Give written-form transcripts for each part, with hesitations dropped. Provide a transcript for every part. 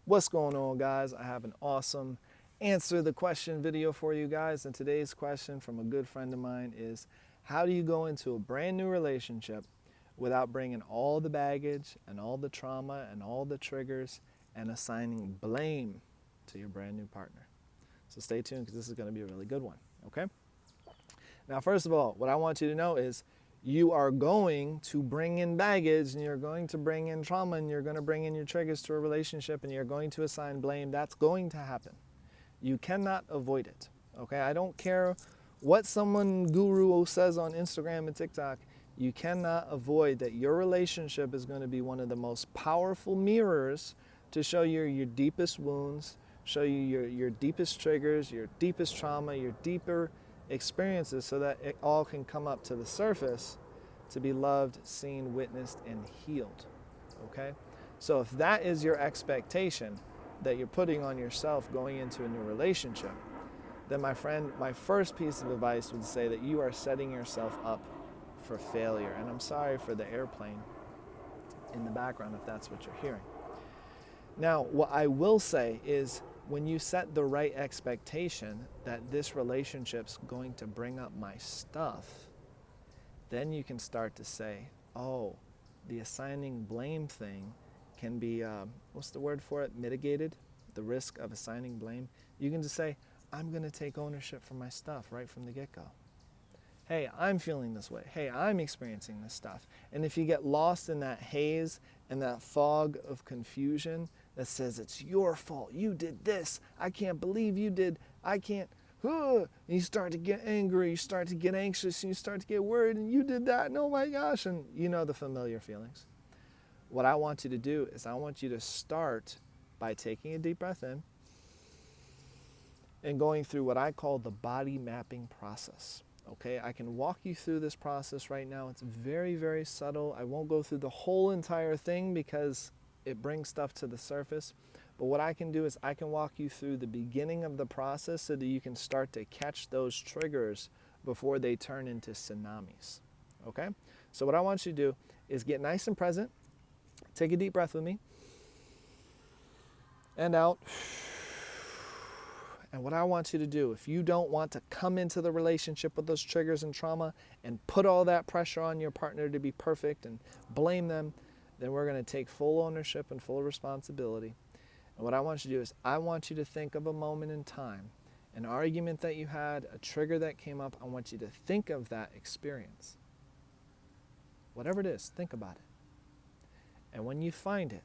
What's going on, guys? I have an awesome answer the question video for you guys. And today's question from a good friend of mine is, how do you go into a brand new relationship without bringing all the baggage and all the trauma and all the triggers and assigning blame to your brand new partner? So stay tuned, because this is going to be a really good one, okay? Now, first of all, what I want you to know is you are going to bring in baggage, and you're going to bring in trauma, and you're going to bring in your triggers to a relationship, and you're going to assign blame. That's going to happen. You cannot avoid it, okay? I don't care what someone guru says on Instagram and TikTok. You cannot avoid that your relationship is going to be one of the most powerful mirrors to show you your deepest wounds, show you your deepest triggers, your deepest trauma, your deeper experiences, so that it all can come up to the surface to be loved, seen, witnessed, and healed, okay? So if that is your expectation that you're putting on yourself going into a new relationship, then my friend, my first piece of advice would say that you are setting yourself up for failure. And I'm sorry for the airplane in the background if that's what you're hearing. Now, what I will say is, when you set the right expectation that this relationship's going to bring up my stuff, then you can start to say, oh, the assigning blame thing can be, what's the word for it, mitigated, the risk of assigning blame. You can just say, I'm going to take ownership for my stuff right from the get-go. Hey, I'm feeling this way. Hey, I'm experiencing this stuff. And if you get lost in that haze and that fog of confusion that says it's your fault, you did this, I can't believe you did, I can't, and you start to get angry, you start to get anxious, and you start to get worried, and you did that, and oh my gosh, and you know the familiar feelings. What I want you to do is I want you to start by taking a deep breath in and going through what I call the body mapping process. Okay, I can walk you through this process right now. It's very, very subtle. I won't go through the whole entire thing because it brings stuff to the surface. But what I can do is I can walk you through the beginning of the process so that you can start to catch those triggers before they turn into tsunamis. Okay? So what I want you to do is get nice and present. Take a deep breath with me. And out. And what I want you to do, if you don't want to come into the relationship with those triggers and trauma and put all that pressure on your partner to be perfect and blame them, then we're going to take full ownership and full responsibility. And what I want you to do is I want you to think of a moment in time, an argument that you had, a trigger that came up. I want you to think of that experience. Whatever it is, think about it. And when you find it,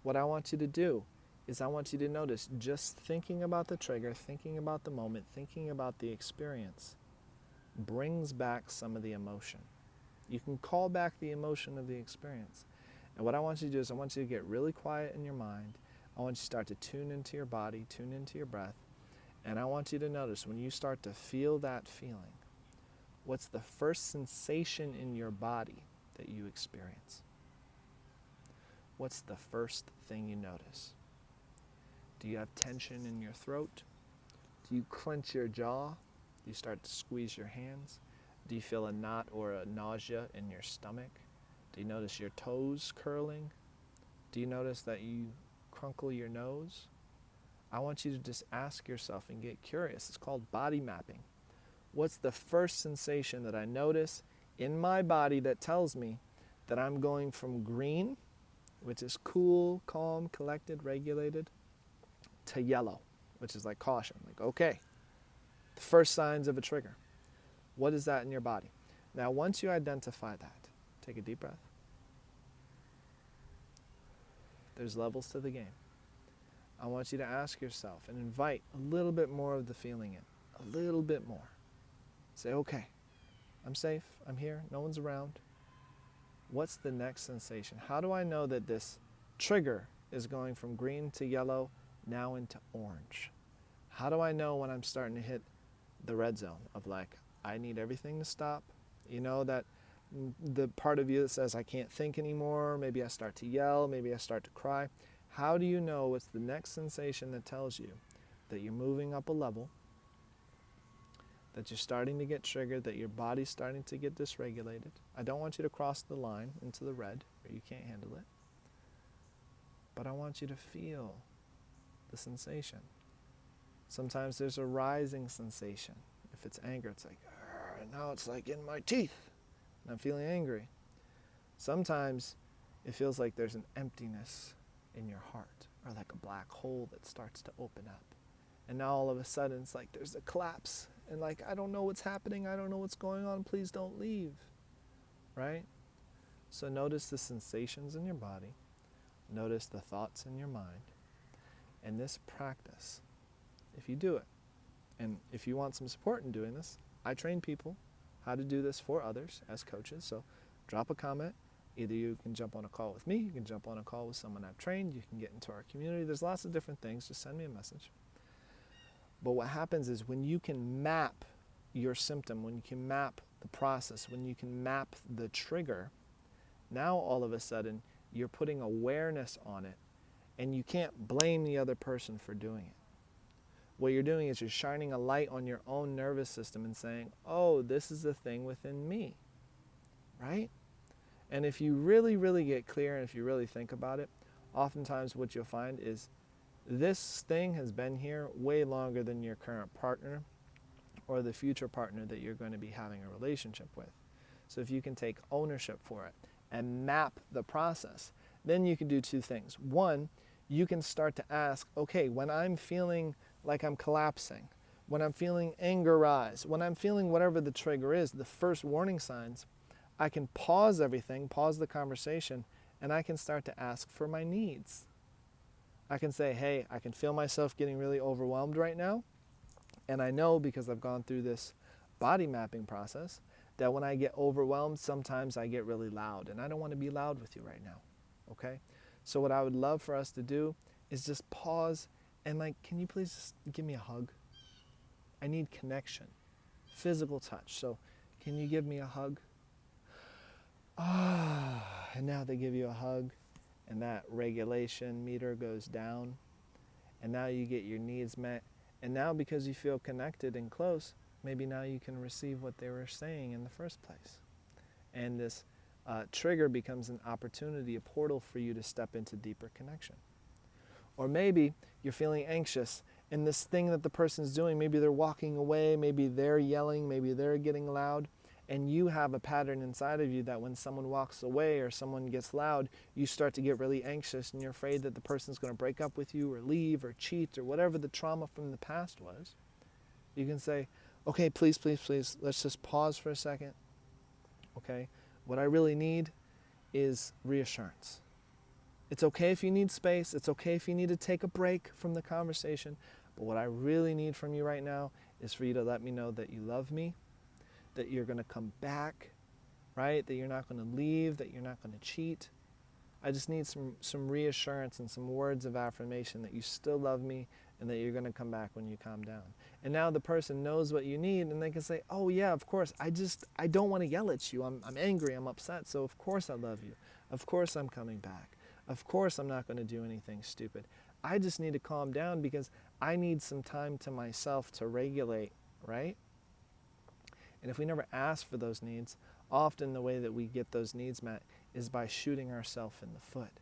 what I want you to do is I want you to notice, just thinking about the trigger, thinking about the moment, thinking about the experience brings back some of the emotion. You can call back the emotion of the experience. And what I want you to do is I want you to get really quiet in your mind. I want you to start to tune into your body, tune into your breath. And I want you to notice, when you start to feel that feeling, what's the first sensation in your body that you experience? What's the first thing you notice? Do you have tension in your throat? Do you clench your jaw? Do you start to squeeze your hands? Do you feel a knot or a nausea in your stomach? Do you notice your toes curling? Do you notice that you crunkle your nose? I want you to just ask yourself and get curious. It's called body mapping. What's the first sensation that I notice in my body that tells me that I'm going from green, which is cool, calm, collected, regulated, to yellow, which is like caution, like, okay, the first signs of a trigger. What is that in your body? Now, once you identify that, take a deep breath. There's levels to the game. I want you to ask yourself and invite a little bit more of the feeling in, a little bit more. Say, okay, I'm safe, I'm here, no one's around. What's the next sensation? How do I know that this trigger is going from green to yellow, now into orange? How do I know when I'm starting to hit the red zone of, like, I need everything to stop? You know, that the part of you that says I can't think anymore, maybe I start to yell, maybe I start to cry. How do you know what's the next sensation that tells you that you're moving up a level, that you're starting to get triggered, that your body's starting to get dysregulated? I don't want you to cross the line into the red where you can't handle it. But I want you to feel the sensation. Sometimes there's a rising sensation. If it's anger, it's like, and now it's like in my teeth, and I'm feeling angry. Sometimes it feels like there's an emptiness in your heart, or like a black hole that starts to open up. And now all of a sudden it's like there's a collapse, and like, I don't know what's happening, I don't know what's going on, please don't leave, right? So notice the sensations in your body, notice the thoughts in your mind, and this practice, if you do it, and if you want some support in doing this, I train people how to do this for others as coaches. So drop a comment. Either you can jump on a call with me, you can jump on a call with someone I've trained, you can get into our community. There's lots of different things. Just send me a message. But what happens is when you can map your symptom, when you can map the process, when you can map the trigger, now all of a sudden you're putting awareness on it, and you can't blame the other person for doing it. What you're doing is you're shining a light on your own nervous system and saying, oh, this is the thing within me, right? And if you really, really get clear, and if you really think about it, oftentimes what you'll find is this thing has been here way longer than your current partner or the future partner that you're going to be having a relationship with. So if you can take ownership for it and map the process, then you can do two things. One, you can start to ask, okay, when I'm feeling like I'm collapsing, when I'm feeling anger rise, when I'm feeling whatever the trigger is, the first warning signs, I can pause everything, pause the conversation, and I can start to ask for my needs. I can say, hey, I can feel myself getting really overwhelmed right now, and I know because I've gone through this body mapping process that when I get overwhelmed, sometimes I get really loud, and I don't want to be loud with you right now, okay? So what I would love for us to do is just pause and like, can you please just give me a hug? I need connection, physical touch. So can you give me a hug? And now they give you a hug, and that regulation meter goes down, and now you get your needs met. And now because you feel connected and close, maybe now you can receive what they were saying in the first place. And this trigger becomes an opportunity, a portal for you to step into deeper connection. Or maybe you're feeling anxious, and this thing that the person's doing, maybe they're walking away, maybe they're yelling, maybe they're getting loud, and you have a pattern inside of you that when someone walks away or someone gets loud, you start to get really anxious, and you're afraid that the person's going to break up with you or leave or cheat or whatever the trauma from the past was. You can say, okay, please, please, please, let's just pause for a second. Okay, what I really need is reassurance. It's okay if you need space. It's okay if you need to take a break from the conversation. But what I really need from you right now is for you to let me know that you love me, that you're going to come back, right? That you're not going to leave, that you're not going to cheat. I just need some reassurance and some words of affirmation that you still love me and that you're going to come back when you calm down. And now the person knows what you need, and they can say, oh yeah, of course, I don't want to yell at you. I'm angry, I'm upset, so of course I love you. Of course I'm coming back. Of course I'm not going to do anything stupid. I just need to calm down because I need some time to myself to regulate, right? And if we never ask for those needs, often the way that we get those needs met is by shooting ourselves in the foot.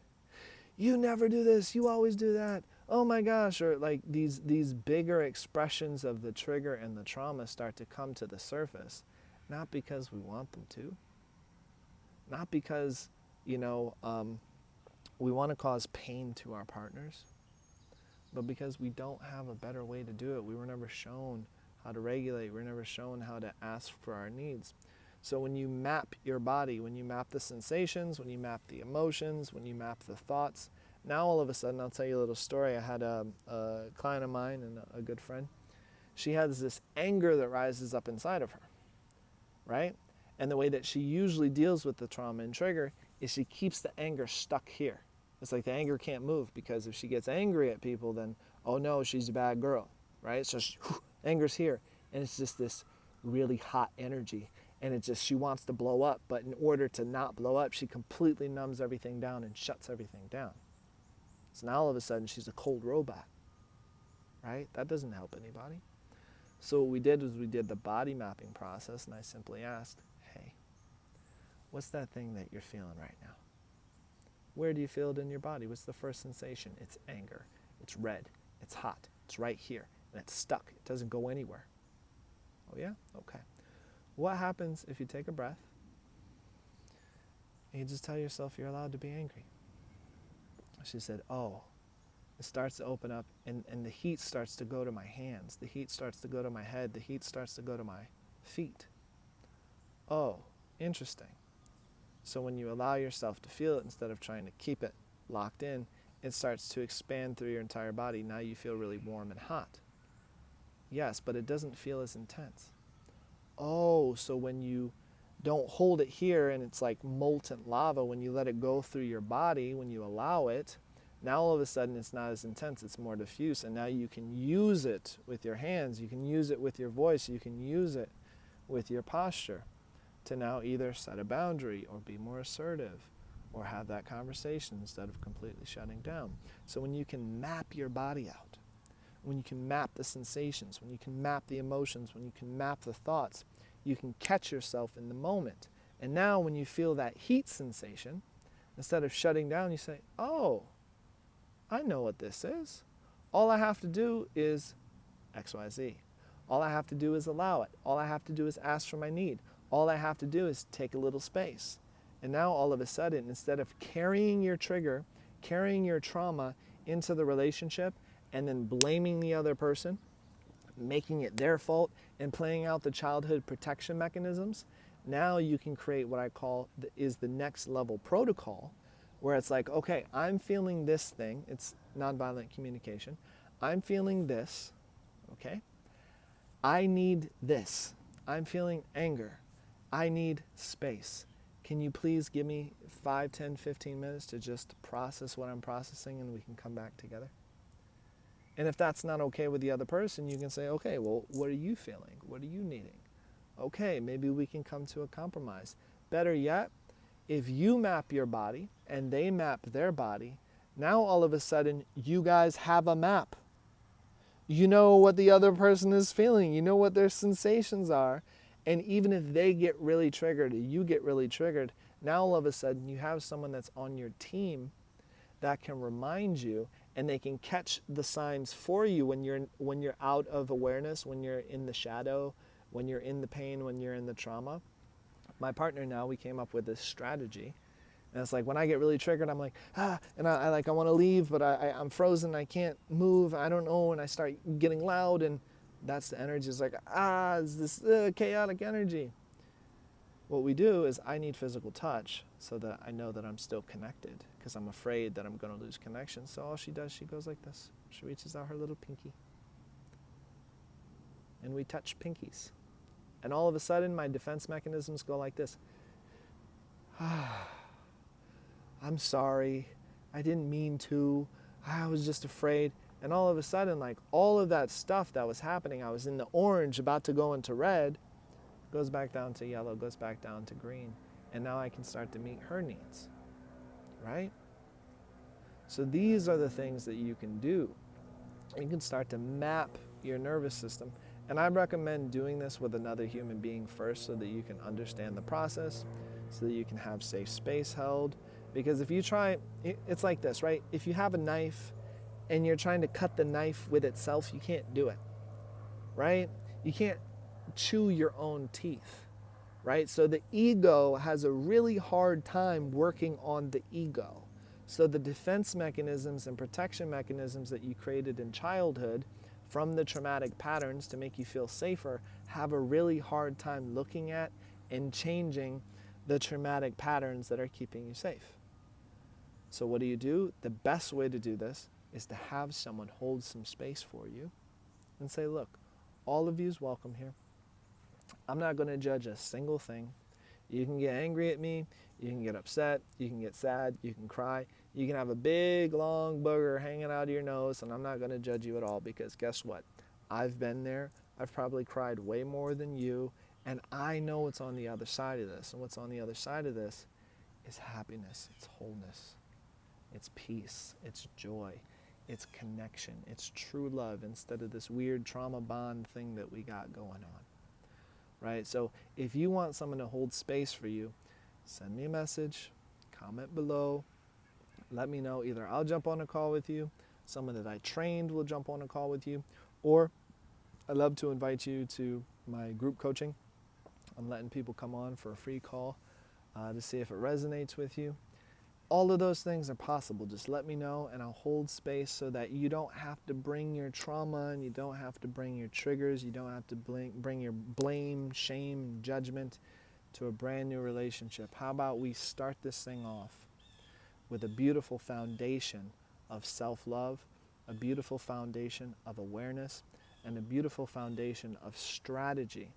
You never do this, you always do that. Oh my gosh, or like these bigger expressions of the trigger and the trauma start to come to the surface, not because we want them to, not because, we want to cause pain to our partners, but because we don't have a better way to do it. We were never shown how to regulate. We were never shown how to ask for our needs. So when you map your body, when you map the sensations, when you map the emotions, when you map the thoughts, now all of a sudden, I'll tell you a little story. I had a client of mine and a good friend. She has this anger that rises up inside of her, right? And the way that she usually deals with the trauma and trigger is she keeps the anger stuck here. It's like the anger can't move, because if she gets angry at people, then, oh no, she's a bad girl, right? So anger's here, and it's just this really hot energy, and she wants to blow up, but in order to not blow up, she completely numbs everything down and shuts everything down. So now all of a sudden she's a cold robot, right? That doesn't help anybody. So what we did was we did the body mapping process, and I simply asked, hey, what's that thing that you're feeling right now? Where do you feel it in your body? What's the first sensation? It's anger. It's red. It's hot. It's right here. And it's stuck. It doesn't go anywhere. Oh, yeah? Okay. What happens if you take a breath and you just tell yourself you're allowed to be angry? She said, oh, it starts to open up, and the heat starts to go to my hands. The heat starts to go to my head. The heat starts to go to my feet. Oh, interesting. So when you allow yourself to feel it instead of trying to keep it locked in, it starts to expand through your entire body. Now you feel really warm and hot. Yes, but it doesn't feel as intense. Oh, so when you don't hold it here and it's like molten lava, when you let it go through your body, when you allow it, now all of a sudden it's not as intense, it's more diffuse, and now you can use it with your hands, you can use it with your voice, you can use it with your posture to now either set a boundary or be more assertive or have that conversation instead of completely shutting down. So when you can map your body out, when you can map the sensations, when you can map the emotions, when you can map the thoughts, you can catch yourself in the moment. And now when you feel that heat sensation, instead of shutting down, you say, oh, I know what this is. All I have to do is XYZ. All I have to do is allow it. All I have to do is ask for my need. All I have to do is take a little space. And now all of a sudden, instead of carrying your trigger, carrying your trauma into the relationship, and then blaming the other person, making it their fault, and playing out the childhood protection mechanisms, now you can create what I call is the next level protocol, where it's like, okay, I'm feeling this thing. It's nonviolent communication. I'm feeling this, okay? I need this. I'm feeling anger. I need space. Can you please give me 5, 10, 15 minutes to just process what I'm processing, and we can come back together? And if that's not okay with the other person, you can say, okay, well, what are you feeling? What are you needing? Okay, maybe we can come to a compromise. Better yet, if you map your body and they map their body, now all of a sudden you guys have a map. You know what the other person is feeling. You know what their sensations are. And even if they get really triggered, you get really triggered, now all of a sudden you have someone that's on your team that can remind you, and they can catch the signs for you when you're out of awareness, when you're in the shadow, when you're in the pain, when you're in the trauma. My partner now, we came up with this strategy. And it's like when I get really triggered, I'm like, and I want to leave, but I'm frozen, I can't move, I don't know, and I start getting loud, and that's the energy. It's like, it's this chaotic energy. What we do is I need physical touch so that I know that I'm still connected, because I'm afraid that I'm going to lose connection. So all she does, she goes like this. She reaches out her little pinky. And we touch pinkies. And all of a sudden, my defense mechanisms go like this. I'm sorry. I didn't mean to. I was just afraid. And all of a sudden, like all of that stuff that was happening, I was in the orange, about to go into red, goes back down to yellow, goes back down to green. And now I can start to meet her needs, right? So these are the things that you can do. You can start to map your nervous system. And I recommend doing this with another human being first, so that you can understand the process, so that you can have safe space held. Because if you try, it's like this, right? If you have a knife and you're trying to cut the knife with itself, you can't do it, right? You can't chew your own teeth, right? So the ego has a really hard time working on the ego. So the defense mechanisms and protection mechanisms that you created in childhood from the traumatic patterns to make you feel safer have a really hard time looking at and changing the traumatic patterns that are keeping you safe. So what do? The best way to do this is to have someone hold some space for you and say, look, all of you is welcome here. I'm not going to judge a single thing. You can get angry at me, you can get upset, you can get sad, you can cry, you can have a big long booger hanging out of your nose, and I'm not going to judge you at all, because guess what? I've been there. I've probably cried way more than you, and I know what's on the other side of this. And what's on the other side of this is happiness, it's wholeness, it's peace, it's joy, it's connection, it's true love, instead of this weird trauma bond thing that we got going on. Right? So if you want someone to hold space for you, send me a message, comment below, let me know. Either I'll jump on a call with you someone that I trained will jump on a call with you, or I'd love to invite you to my group coaching. I'm letting people come on for a free call to see if it resonates with you. All of those things are possible. Just let me know and I'll hold space so that you don't have to bring your trauma and you don't have to bring your triggers. You don't have to bring your blame, shame, and judgment to a brand new relationship. How about we start this thing off with a beautiful foundation of self-love, a beautiful foundation of awareness, and a beautiful foundation of strategy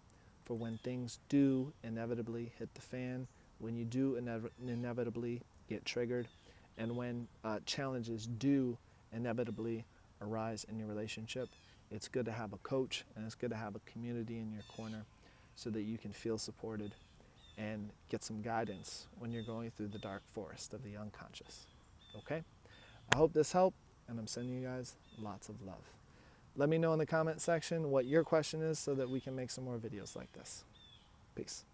for when things do inevitably hit the fan, when you do inevitably get triggered, and when challenges do inevitably arise in your relationship. It's good to have a coach and it's good to have a community in your corner so that you can feel supported and get some guidance when you're going through the dark forest of the unconscious. Okay? I hope this helped, and I'm sending you guys lots of love. Let me know in the comment section what your question is so that we can make some more videos like this. Peace.